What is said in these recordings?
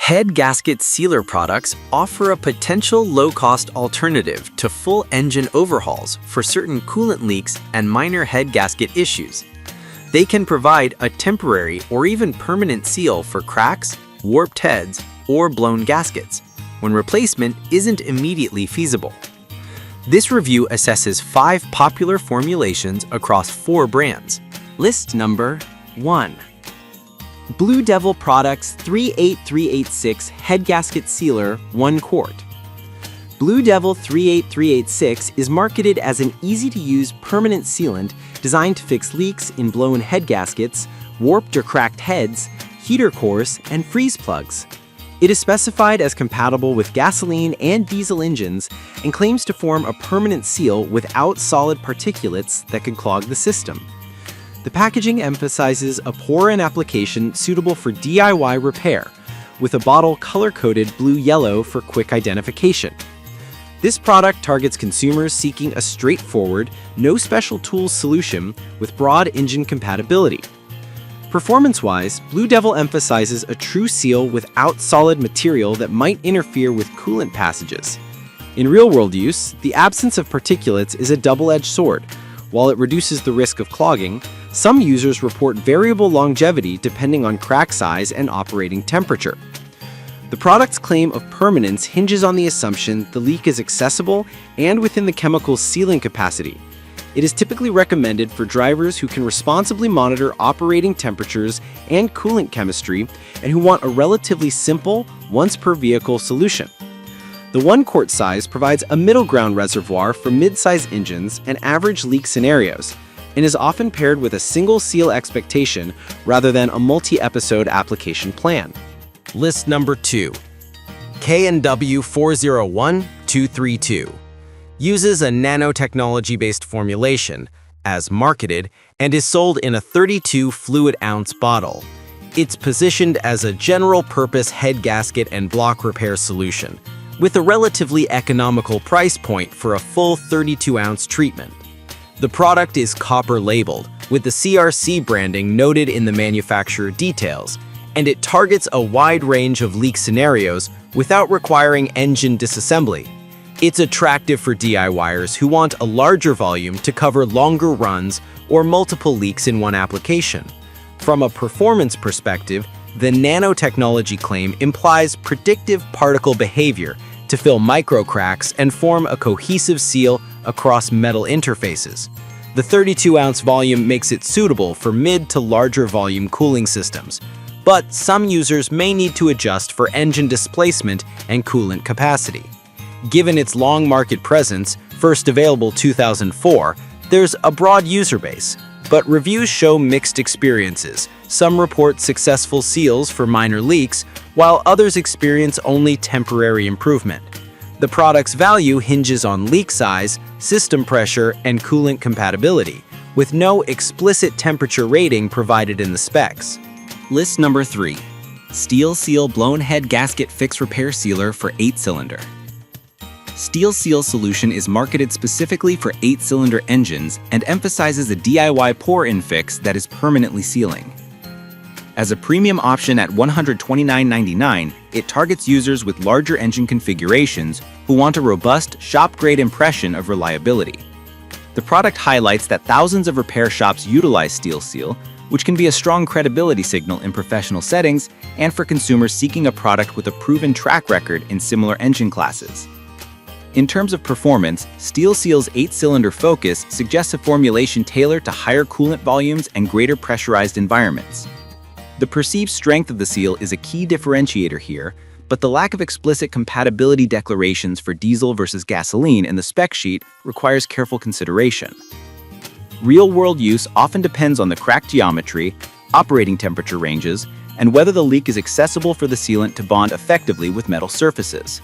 Head gasket sealer products offer a potential low-cost alternative to full engine overhauls for certain coolant leaks and minor head gasket issues. They can provide a temporary or even permanent seal for cracks, warped heads, or blown gaskets, when replacement isn't immediately feasible. This review assesses 5 popular formulations across 4 brands. List number 1. Blue Devil Products 38386 Head Gasket Sealer 1 quart. Blue Devil 38386 is marketed as an easy-to-use permanent sealant designed to fix leaks in blown head gaskets, warped or cracked heads, heater cores, and freeze plugs. It is specified as compatible with gasoline and diesel engines and claims to form a permanent seal without solid particulates that can clog the system. The packaging emphasizes a pour-in application suitable for DIY repair, with a bottle color-coded blue-yellow for quick identification. This product targets consumers seeking a straightforward, no special tools solution with broad engine compatibility. Performance-wise, Blue Devil emphasizes a true seal without solid material that might interfere with coolant passages. In real-world use, the absence of particulates is a double-edged sword. While it reduces the risk of clogging, some users report variable longevity depending on crack size and operating temperature. The product's claim of permanence hinges on the assumption the leak is accessible and within the chemical's sealing capacity. It is typically recommended for drivers who can responsibly monitor operating temperatures and coolant chemistry and who want a relatively simple, once-per-vehicle solution. The 1 quart size provides a middle ground reservoir for mid-size engines and average leak scenarios, and is often paired with a single seal expectation rather than a multi-episode application plan. List number 2. K&W 401232 uses a nanotechnology-based formulation, as marketed, and is sold in a 32 fluid-ounce bottle. It's positioned as a general-purpose head gasket and block repair solution, with a relatively economical price point for a full 32-ounce treatment. The product is copper-labeled, with the CRC branding noted in the manufacturer details, and it targets a wide range of leak scenarios without requiring engine disassembly. It's attractive for DIYers who want a larger volume to cover longer runs or multiple leaks in one application. From a performance perspective, the nanotechnology claim implies predictive particle behavior to fill microcracks and form a cohesive seal across metal interfaces. The 32-ounce volume makes it suitable for mid to larger volume cooling systems, but some users may need to adjust for engine displacement and coolant capacity. Given its long market presence, first available 2004, there's a broad user base, but reviews show mixed experiences. Some report successful seals for minor leaks, while others experience only temporary improvement. The product's value hinges on leak size, system pressure, and coolant compatibility, with no explicit temperature rating provided in the specs. List number 3. Steel Seal Blown Head Gasket Fix Repair Sealer for 8-cylinder. Steel Seal solution is marketed specifically for 8-cylinder engines and emphasizes a DIY pour-in fix that is permanently sealing. As a premium option at $129.99, it targets users with larger engine configurations who want a robust, shop-grade impression of reliability. The product highlights that thousands of repair shops utilize Steel Seal, which can be a strong credibility signal in professional settings and for consumers seeking a product with a proven track record in similar engine classes. In terms of performance, Steel Seal's 8-cylinder focus suggests a formulation tailored to higher coolant volumes and greater pressurized environments. The perceived strength of the seal is a key differentiator here, but the lack of explicit compatibility declarations for diesel versus gasoline in the spec sheet requires careful consideration. Real-world use often depends on the crack geometry, operating temperature ranges, and whether the leak is accessible for the sealant to bond effectively with metal surfaces.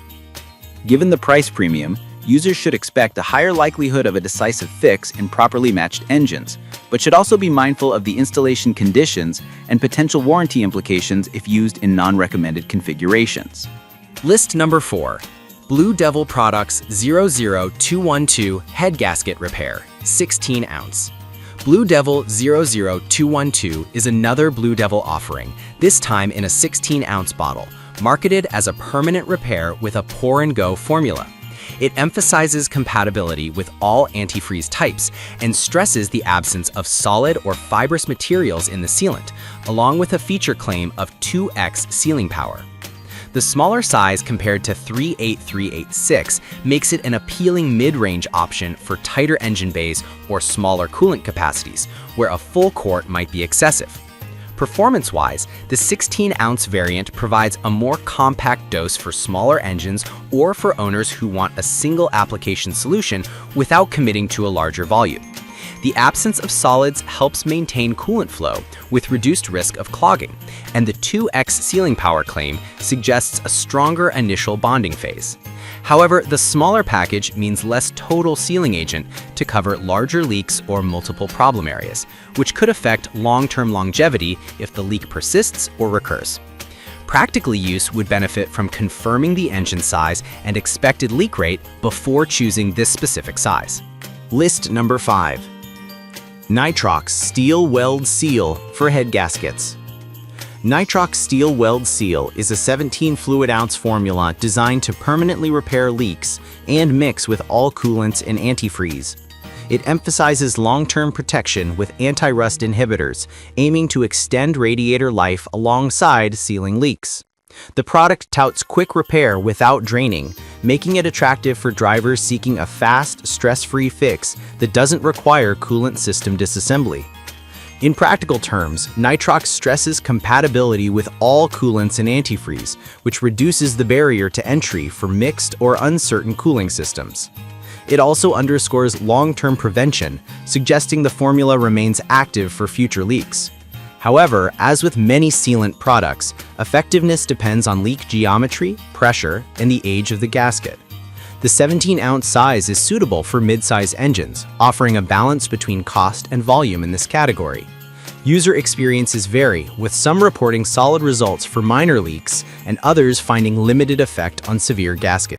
Given the price premium, users should expect a higher likelihood of a decisive fix in properly matched engines, but should also be mindful of the installation conditions and potential warranty implications if used in non-recommended configurations. List number 4. Blue Devil Products 00212 Head Gasket Repair, 16 ounce. Blue Devil 00212 is another Blue Devil offering, this time in a 16-ounce bottle, marketed as a permanent repair with a pour-and-go formula. It emphasizes compatibility with all antifreeze types and stresses the absence of solid or fibrous materials in the sealant, along with a feature claim of 2x sealing power. The smaller size compared to 38386 makes it an appealing mid-range option for tighter engine bays or smaller coolant capacities, where a full quart might be excessive. Performance-wise, the 16-ounce variant provides a more compact dose for smaller engines or for owners who want a single application solution without committing to a larger volume. The absence of solids helps maintain coolant flow with reduced risk of clogging, and the 2x sealing power claim suggests a stronger initial bonding phase. However, the smaller package means less total sealing agent to cover larger leaks or multiple problem areas, which could affect long-term longevity if the leak persists or recurs. Practical use would benefit from confirming the engine size and expected leak rate before choosing this specific size. List number 5. Nitrox Steel Weld Seal for head gaskets. Nitrox Steel Weld Seal is a 17 fluid ounce formula designed to permanently repair leaks and mix with all coolants and antifreeze. It emphasizes long-term protection with anti-rust inhibitors, aiming to extend radiator life alongside sealing leaks. The product touts quick repair without draining, making it attractive for drivers seeking a fast, stress-free fix that doesn't require coolant system disassembly. In practical terms, Nitrox stresses compatibility with all coolants and antifreeze, which reduces the barrier to entry for mixed or uncertain cooling systems. It also underscores long-term prevention, suggesting the formula remains active for future leaks. However, as with many sealant products, effectiveness depends on leak geometry, pressure, and the age of the gasket. The 17-ounce size is suitable for mid-size engines, offering a balance between cost and volume in this category. User experiences vary, with some reporting solid results for minor leaks and others finding limited effect on severe gaskets.